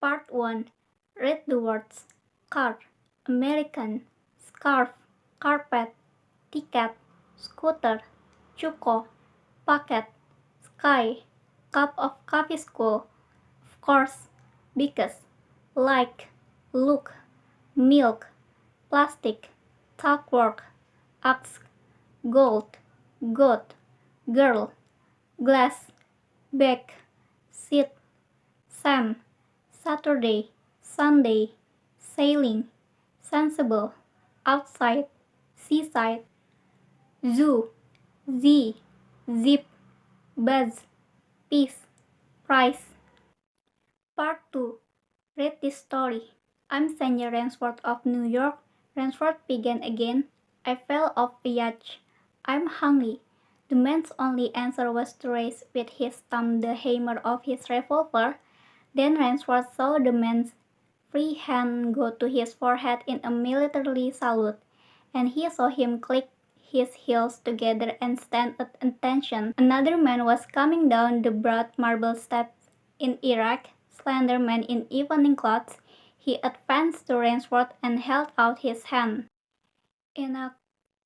Part 1. Read the words car, American, scarf, carpet, ticket, scooter, Chuko, packet, sky, cup of coffee school, of course, because, like, look, milk, plastic, talk work, ask, gold, goat, girl, glass, bag, seat, Sam, Saturday, Sunday, sailing, sensible, outside, seaside, zoo, Z, zip, buzz, peace, price. Part 2. Read this story. I'm Senior Ransford of New York. Ransford began again. I fell off a yacht. I'm hungry. The man's only answer was to raise with his thumb the hammer of his revolver. Then Ransford saw the man's free hand go to his forehead in a military salute, and he saw him click his heels together and stand at attention. Another man was coming down the broad marble steps in Iraq, slender man in evening clothes. He advanced to Ransford and held out his hand. In a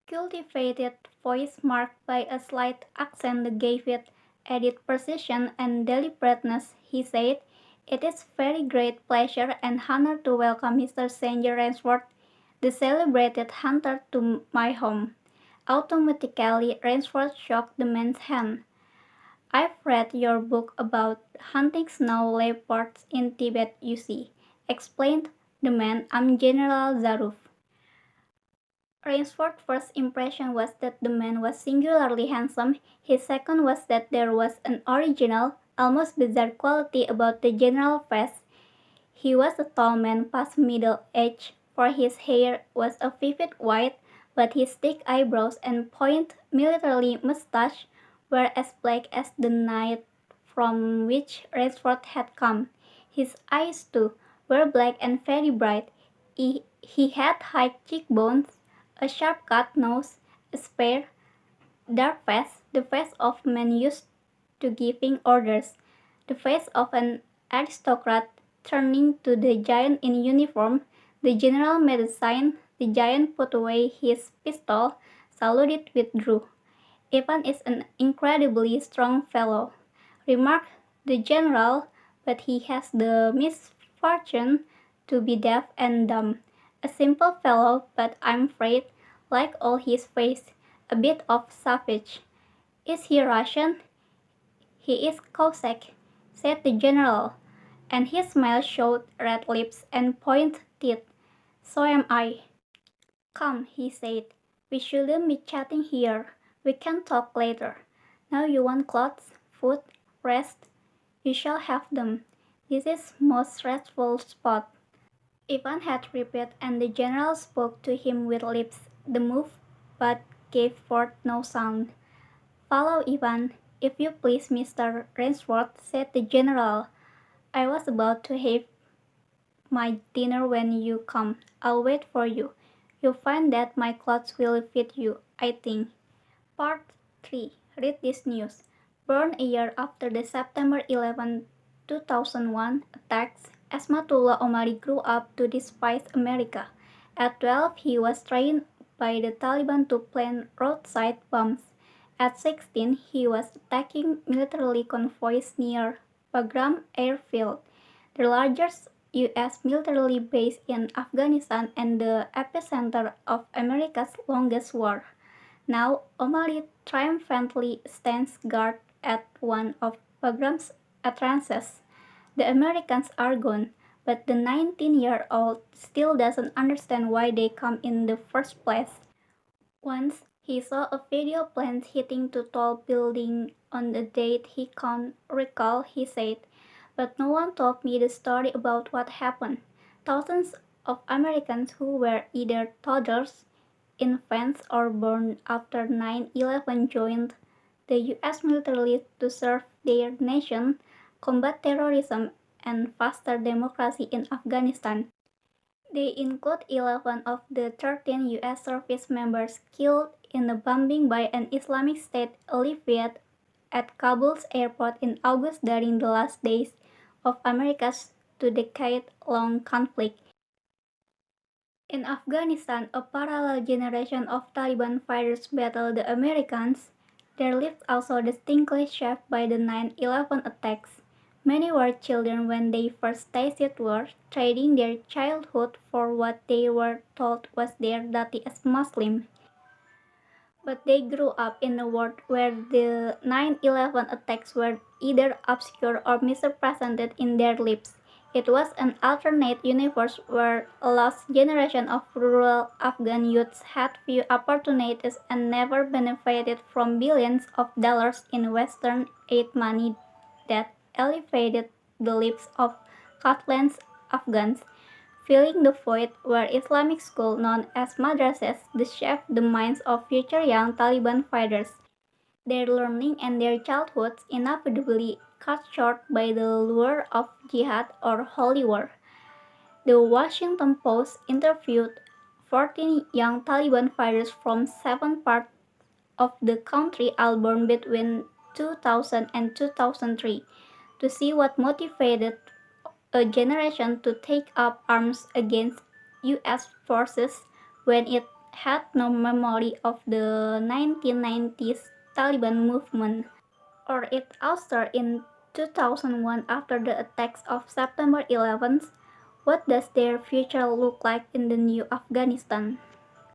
cultivated voice marked by a slight accent that gave it added precision and deliberateness, he said, "It is very great pleasure and honor to welcome Mr. Sanger Ransford, the celebrated hunter, to my home." Automatically, Ransford shook the man's hand. "I've read your book about hunting snow leopards in Tibet, you see," explained the man. "I'm General Zaruf." Ransford's first impression was that the man was singularly handsome. His second was that there was an original, almost bizarre quality about the general's face. He was a tall man past middle age, for his hair was a vivid white, but his thick eyebrows and pointed military moustache were as black as the night from which Ransford had come. His eyes, too, were black and very bright. He had high cheekbones, a sharp-cut nose, a spare, dark face, the face of a man used to giving orders, the face of an aristocrat. Turning to the giant in uniform, the general made a sign. The giant put away his pistol, saluted, withdrew. "Ivan is an incredibly strong fellow," remarked the general, "but he has the misfortune to be deaf and dumb. A simple fellow, but I'm afraid, like all his face, a bit of savage." "Is he Russian?" "He is Cossack," said the general, and his smile showed red lips and pointed teeth. "So am I." "Come," he said, "we shouldn't be chatting here. We can talk later. Now you want clothes, food, rest. You shall have them. This is most restful spot." Ivan had repeated, and the general spoke to him with lips that moved but gave forth no sound. "Follow, Ivan, if you please, Mr. Ransford," said the general. "I was about to have my dinner when you come. I'll wait for you. You'll find that my clothes will fit you, I think." Part 3. Read this news. Born a year after the September 11, 2001 attacks, Esmatullah Omari grew up to despise America. At 12, he was trained by the Taliban to plant roadside bombs. At 16, he was attacking military convoys near Bagram Airfield, the largest U.S. military base in Afghanistan and the epicenter of America's longest war. Now, Omari triumphantly stands guard at one of Bagram's entrances. The Americans are gone, but the 19-year-old still doesn't understand why they come in the first place. Once, he saw a video plane hitting two tall buildings on a date he can't recall, he said, "but no one told me the story about what happened." Thousands of Americans who were either toddlers, infants, or born after 9/11 joined the U.S. military to serve their nation, combat terrorism, and foster democracy in Afghanistan. They include 11 of the 13 U.S. service members killed in a bombing by an Islamic State affiliate at Kabul's airport in August during the last days of America's to decade-long conflict. In Afghanistan, a parallel generation of Taliban fighters battled the Americans, their lives also distinctly shaped by the 9/11 attacks. Many were children when they first tasted war, trading their childhood for what they were told was their duty as Muslims. But they grew up in a world where the 9/11 attacks were either obscure or misrepresented in their lives. It was an alternate universe where a lost generation of rural Afghan youths had few opportunities and never benefited from billions of dollars in Western aid money that elevated the lives of countless Afghans, filling the void where Islamic schools known as madrasas shaped the minds of future young Taliban fighters. Their learning and their childhoods inevitably cut short by the lure of jihad or holy war. The Washington Post interviewed 14 young Taliban fighters from 7 parts of the country all born between 2000 and 2003 to see what motivated a generation to take up arms against US forces when it had no memory of the 1990s Taliban movement or its ouster in 2001 after the attacks of September 11th. What does their future look like in the new Afghanistan?